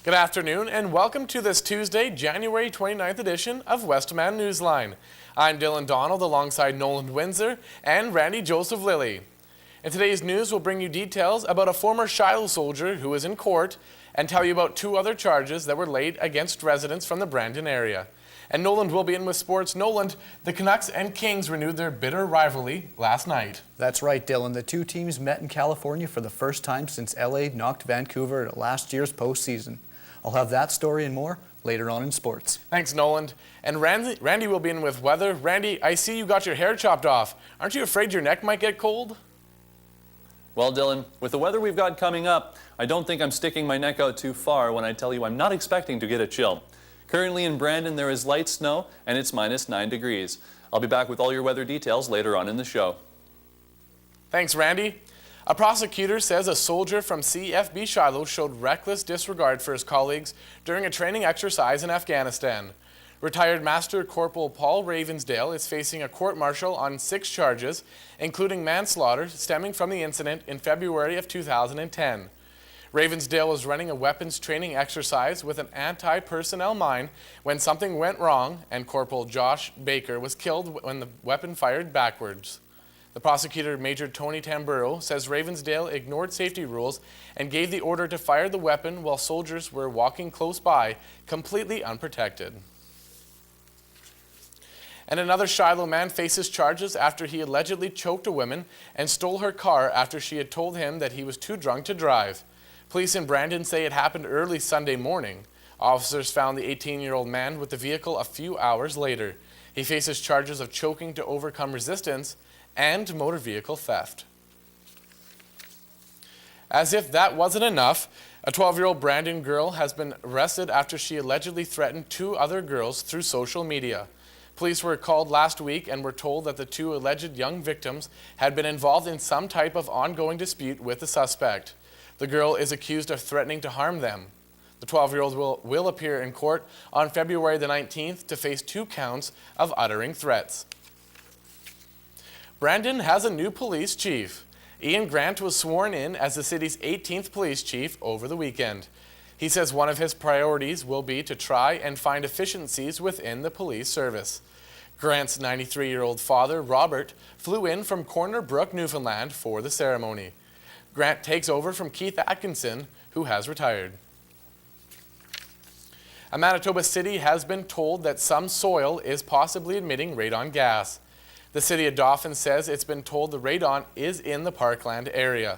Good afternoon and welcome to this Tuesday, January 29th edition of Westman Newsline. I'm Dylan Donald alongside Nolan Windsor and Randy Joseph Lilly. In today's news, we'll bring you details about a former Shiloh soldier who is in court and tell you about two other charges that were laid against residents from the Brandon area. And Nolan will be in with sports. Nolan, the Canucks and Kings renewed their bitter rivalry last night. That's right, Dylan. The two teams met in California for the first time since LA knocked Vancouver at last year's postseason. I'll have that story and more later on in sports. Thanks, Nolan. And Randy will be in with weather. Randy, I see you got your hair chopped off. Aren't you afraid your neck might get cold? Well, Dylan, with the weather we've got coming up, I don't think I'm sticking my neck out too far when I tell you I'm not expecting to get a chill. Currently in Brandon, there is light snow, and it's -9 degrees. I'll be back with all your weather details later on in the show. Thanks, Randy. A prosecutor says a soldier from CFB Shiloh showed reckless disregard for his colleagues during a training exercise in Afghanistan. Retired Master Corporal Paul Ravensdale is facing a court-martial on 6 charges, including manslaughter stemming from the incident in February of 2010. Ravensdale was running a weapons training exercise with an anti-personnel mine when something went wrong and Corporal Josh Baker was killed when the weapon fired backwards. The prosecutor, Major Tony Tamburo, says Ravensdale ignored safety rules and gave the order to fire the weapon while soldiers were walking close by, completely unprotected. And another Shiloh man faces charges after he allegedly choked a woman and stole her car after she had told him that he was too drunk to drive. Police in Brandon say it happened early Sunday morning. Officers found the 18-year-old man with the vehicle a few hours later. He faces charges of choking to overcome resistance and motor vehicle theft. As if that wasn't enough, a 12-year-old Brandon girl has been arrested after she allegedly threatened 2 other girls through social media. Police were called last week and were told that the 2 alleged young victims had been involved in some type of ongoing dispute with the suspect. The girl is accused of threatening to harm them. The 12-year-old will appear in court on February the 19th to face 2 counts of uttering threats. Brandon has a new police chief. Ian Grant was sworn in as the city's 18th police chief over the weekend. He says one of his priorities will be to try and find efficiencies within the police service. Grant's 93-year-old father, Robert, flew in from Corner Brook, Newfoundland for the ceremony. Grant takes over from Keith Atkinson, who has retired. A Manitoba city has been told that some soil is possibly emitting radon gas. The city of Dauphin says it's been told the radon is in the Parkland area.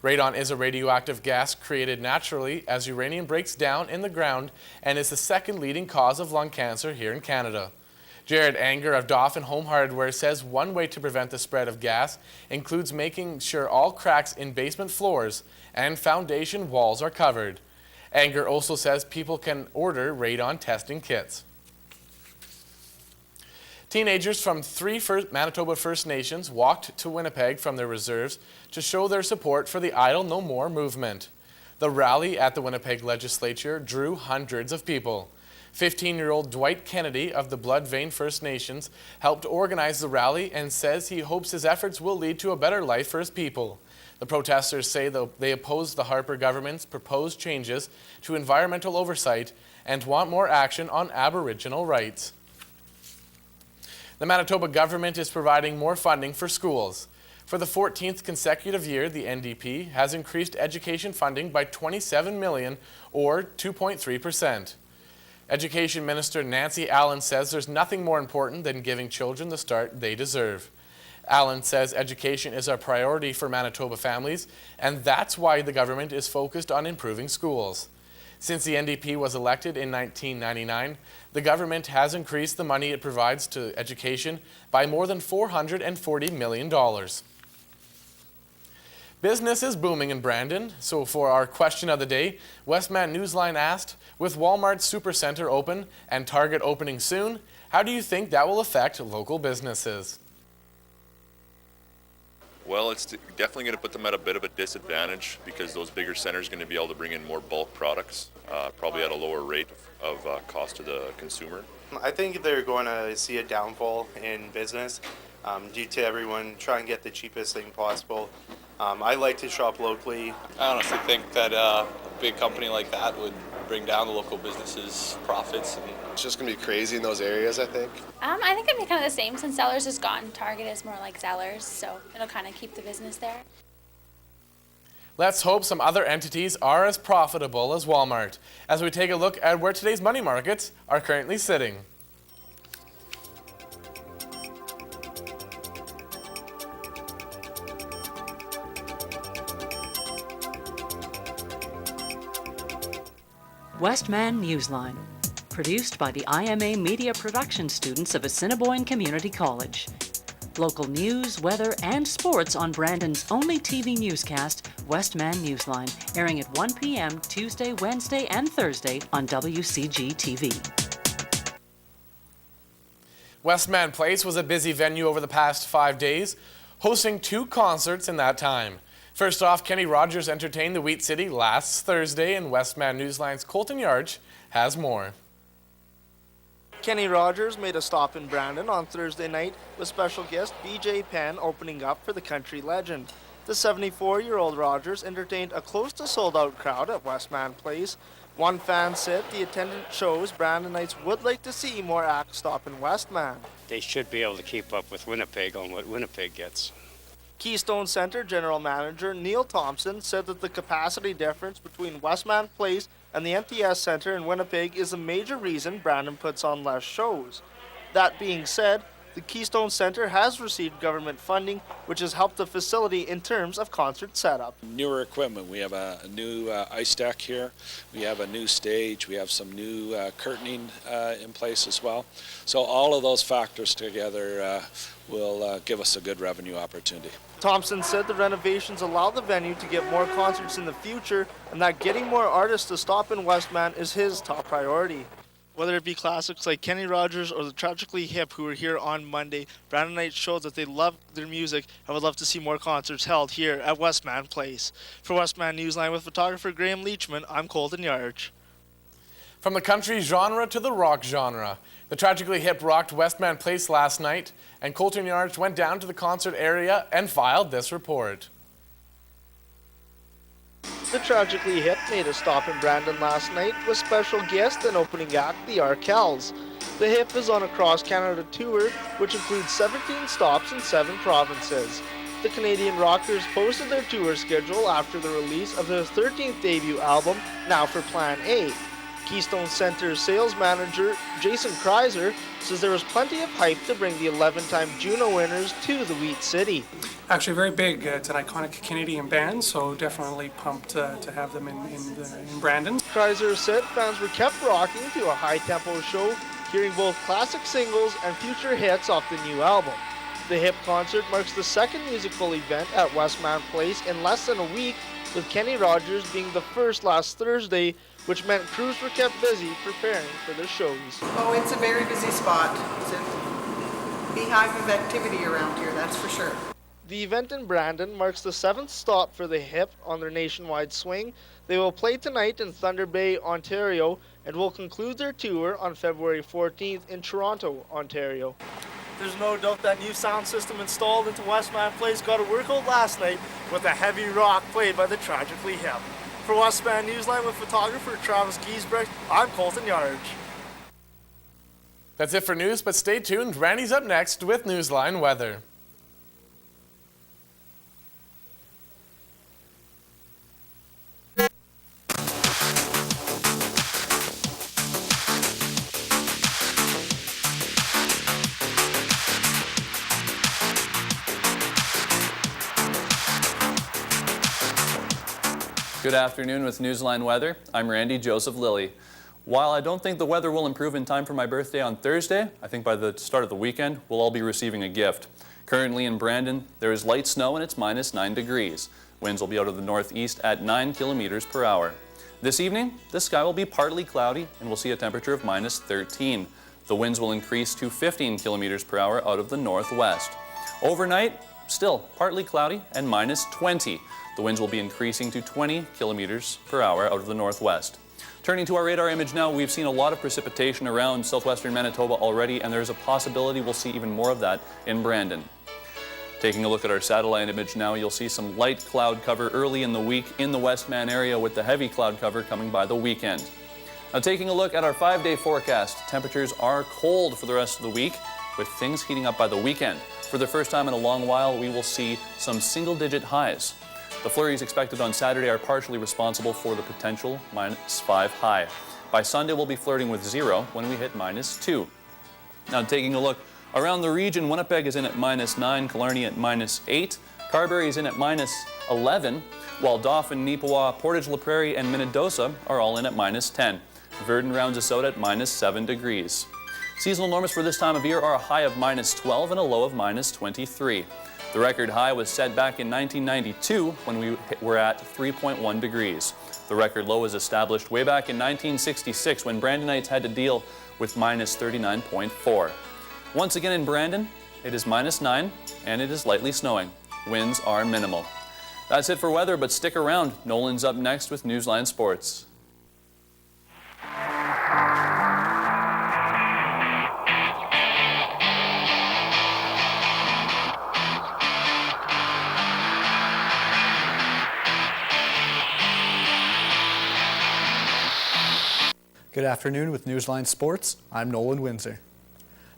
Radon is a radioactive gas created naturally as uranium breaks down in the ground and is the second leading cause of lung cancer here in Canada. Jared Anger of Dauphin Home Hardware says one way to prevent the spread of gas includes making sure all cracks in basement floors and foundation walls are covered. Anger also says people can order radon testing kits. Teenagers from 3 Manitoba First Nations walked to Winnipeg from their reserves to show their support for the Idle No More movement. The rally at the Winnipeg legislature drew hundreds of people. 15-year-old Dwight Kennedy of the Blood Vein First Nations helped organize the rally and says he hopes his efforts will lead to a better life for his people. The protesters say they oppose the Harper government's proposed changes to environmental oversight and want more action on Aboriginal rights. The Manitoba government is providing more funding for schools. For the 14th consecutive year, the NDP has increased education funding by $27 million or 2.3%. Education Minister Nancy Allen says there's nothing more important than giving children the start they deserve. Allen says education is a priority for Manitoba families, and that's why the government is focused on improving schools. Since the NDP was elected in 1999, the government has increased the money it provides to education by more than $440 million. Business is booming in Brandon, so for our question of the day, Westman Newsline asked, with Walmart's Supercenter open and Target opening soon, how do you think that will affect local businesses? Well, it's definitely going to put them at a bit of a disadvantage because those bigger centers are going to be able to bring in more bulk products, probably at a lower rate of cost to the consumer. I think they're going to see a downfall in business due to everyone trying to get the cheapest thing possible. I like to shop locally. I honestly think that a big company like that would bring down the local businesses' profits. And it's just going to be crazy in those areas, I think. I think it'd be kind of the same since Zellers is gone. Target is more like Zellers, so it'll kind of keep the business there. Let's hope some other entities are as profitable as Walmart as we take a look at where today's money markets are currently sitting. Westman Newsline, produced by the IMA Media Production students of Assiniboine Community College. Local news, weather, and sports on Brandon's only TV newscast, Westman Newsline, airing at 1 p.m. Tuesday, Wednesday, and Thursday on WCG TV. Westman Place was a busy venue over the past 5 days, hosting 2 concerts in that time. First off, Kenny Rogers entertained the Wheat City last Thursday, and Westman Newsline's Colton Yarch has more. Kenny Rogers made a stop in Brandon on Thursday night with special guest BJ Penn opening up for the country legend. The 74-year-old Rogers entertained a close to sold-out crowd at Westman Place. One fan said the attendance shows Brandonites would like to see more acts stop in Westman. They should be able to keep up with Winnipeg on what Winnipeg gets. Keystone Center General Manager Neil Thompson said that the capacity difference between Westman Place and the MTS Center in Winnipeg is a major reason Brandon puts on less shows. That being said, the Keystone Center has received government funding, which has helped the facility in terms of concert setup. Newer equipment. We have a new ice deck here. We have a new stage. We have some new curtaining in place as well. So all of those factors together will give us a good revenue opportunity. Thompson said the renovations allow the venue to get more concerts in the future and that getting more artists to stop in Westman is his top priority. Whether it be classics like Kenny Rogers or the Tragically Hip, who were here on Monday, Brandonites showed that they love their music and would love to see more concerts held here at Westman Place. For Westman Newsline with photographer Graham Leachman, I'm Colton Yarch. From the country genre to the rock genre, the Tragically Hip rocked Westman Place last night, and Colton Yarch went down to the concert area and filed this report. The Tragically Hip made a stop in Brandon last night with special guest and opening act, the Arkells. The Hip is on a cross-Canada tour, which includes 17 stops in 7 provinces. The Canadian Rockers posted their tour schedule after the release of their 13th debut album, Now for Plan A. Keystone Center's sales manager, Jason Kreiser, says there was plenty of hype to bring the 11-time Juno winners to the Wheat City. Actually very big. It's an iconic Canadian band, so definitely pumped to have them in Brandon. Kreiser said fans were kept rocking to a high-tempo show, hearing both classic singles and future hits off the new album. The Hip concert marks the second musical event at Westman Place in less than a week, with Kenny Rogers being the first last Thursday, which meant crews were kept busy preparing for the shows. Oh, it's a very busy spot. It's a beehive of activity around here, that's for sure. The event in Brandon marks the 7th stop for the Hip on their nationwide swing. They will play tonight in Thunder Bay, Ontario, and will conclude their tour on February 14th in Toronto, Ontario. There's no doubt that new sound system installed into Westman Place got a workout last night with a heavy rock played by the Tragically Hip. For Westman Newsline with photographer Travis Giesbrecht, I'm Colton Yarch. That's it for news, but stay tuned. Randy's up next with Newsline Weather. Good afternoon with Newsline Weather. I'm Randy Joseph Lilly. While I don't think the weather will improve in time for my birthday on Thursday, I think by the start of the weekend, we'll all be receiving a gift. Currently in Brandon, there is light snow and it's -9 degrees. Winds will be out of the northeast at 9 kilometers per hour. This evening, the sky will be partly cloudy and we'll see a temperature of -13. The winds will increase to 15 kilometers per hour out of the northwest. Overnight, still partly cloudy and -20. The winds will be increasing to 20 kilometers per hour out of the northwest. Turning to our radar image now, we've seen a lot of precipitation around southwestern Manitoba already, and there's a possibility we'll see even more of that in Brandon. Taking a look at our satellite image now, you'll see some light cloud cover early in the week in the Westman area with the heavy cloud cover coming by the weekend. Now taking a look at our 5-day forecast, temperatures are cold for the rest of the week, with things heating up by the weekend. For the first time in a long while, we will see some single-digit highs. The flurries expected on Saturday are partially responsible for the potential -5 high. By Sunday, we'll be flirting with 0 when we hit -2. Now taking a look around the region, Winnipeg is in at -9, Killarney at -8, Carberry is in at -11, while Dauphin, Neepawa, Portage la Prairie, and Minnedosa are all in at -10. Verdun rounds us out at -7 degrees. Seasonal norms for this time of year are a high of -12 and a low of -23. The record high was set back in 1992 when we were at 3.1 degrees. The record low was established way back in 1966 when Brandonites had to deal with -39.4. Once again in Brandon, it is -9 and it is lightly snowing. Winds are minimal. That's it for weather, but stick around. Nolan's up next with Newsline Sports. Good afternoon with Newsline Sports. I'm Nolan Windsor.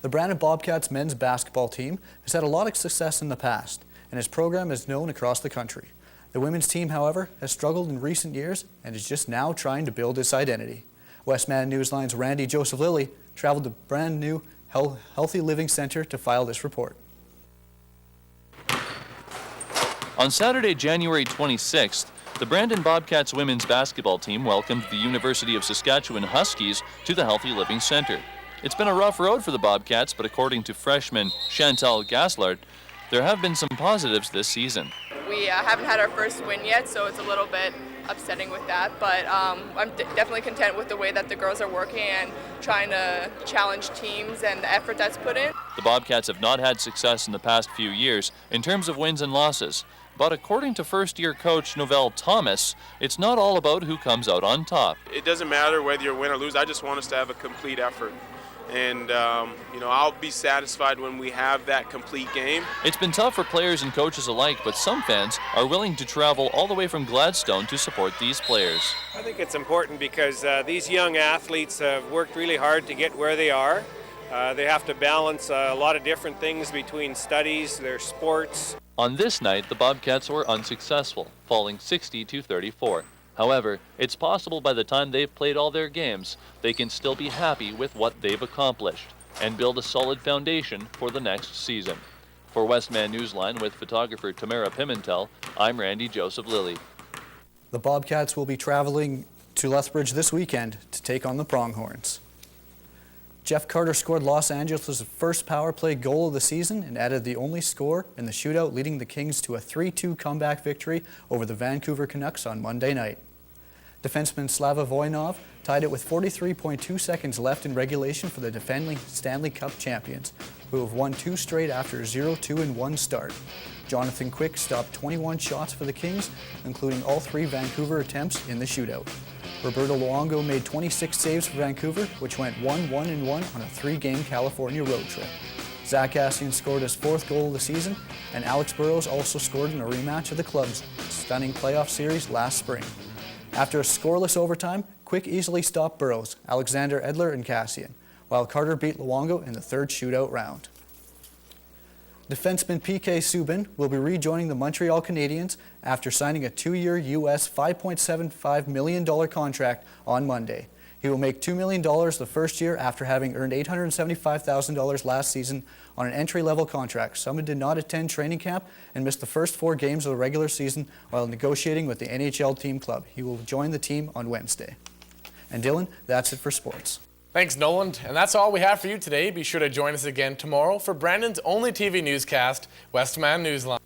The Brandon Bobcats men's basketball team has had a lot of success in the past, and its program is known across the country. The women's team, however, has struggled in recent years and is just now trying to build its identity. Westman Newsline's Randy Joseph Lilly traveled to brand new Healthy Living Center to file this report. On Saturday, January 26th, the Brandon Bobcats women's basketball team welcomed the University of Saskatchewan Huskies to the Healthy Living Center. It's been a rough road for the Bobcats, but according to freshman Chantal Gaslard, there have been some positives this season. We haven't had our first win yet, so it's a little bit upsetting with that, but I'm definitely content with the way that the girls are working and trying to challenge teams and the effort that's put in. The Bobcats have not had success in the past few years in terms of wins and losses. But according to first-year coach Novell Thomas, it's not all about who comes out on top. It doesn't matter whether you win or lose. I just want us to have a complete effort. And, I'll be satisfied when we have that complete game. It's been tough for players and coaches alike, but some fans are willing to travel all the way from Gladstone to support these players. I think it's important because these young athletes have worked really hard to get where they are. They have to balance a lot of different things between studies, their sports. On this night, the Bobcats were unsuccessful, falling 60-34. However, it's possible by the time they've played all their games, they can still be happy with what they've accomplished and build a solid foundation for the next season. For Westman Newsline with photographer Tamara Pimentel, I'm Randy Joseph Lilly. The Bobcats will be traveling to Lethbridge this weekend to take on the Pronghorns. Jeff Carter scored Los Angeles' first power play goal of the season and added the only score in the shootout, leading the Kings to a 3-2 comeback victory over the Vancouver Canucks on Monday night. Defenseman Slava Voinov tied it with 43.2 seconds left in regulation for the defending Stanley Cup champions, who have won 2 straight after a 0-2-1 start. Jonathan Quick stopped 21 shots for the Kings, including all 3 Vancouver attempts in the shootout. Roberto Luongo made 26 saves for Vancouver, which went 1-1-1 on a 3-game California road trip. Zach Kassian scored his 4th goal of the season, and Alex Burrows also scored in a rematch of the club's stunning playoff series last spring. After a scoreless overtime, Quick easily stopped Burrows, Alexander Edler, and Kassian, while Carter beat Luongo in the 3rd shootout round. Defenseman P.K. Subban will be rejoining the Montreal Canadiens after signing a 2-year U.S. $5.75 million contract on Monday. He will make $2 million the first year after having earned $875,000 last season on an entry-level contract. Subban did not attend training camp and missed the first 4 games of the regular season while negotiating with the NHL team club. He will join the team on Wednesday. And Dylan, that's it for sports. Thanks, Nolan. And that's all we have for you today. Be sure to join us again tomorrow for Brandon's only TV newscast, Westman Newsline.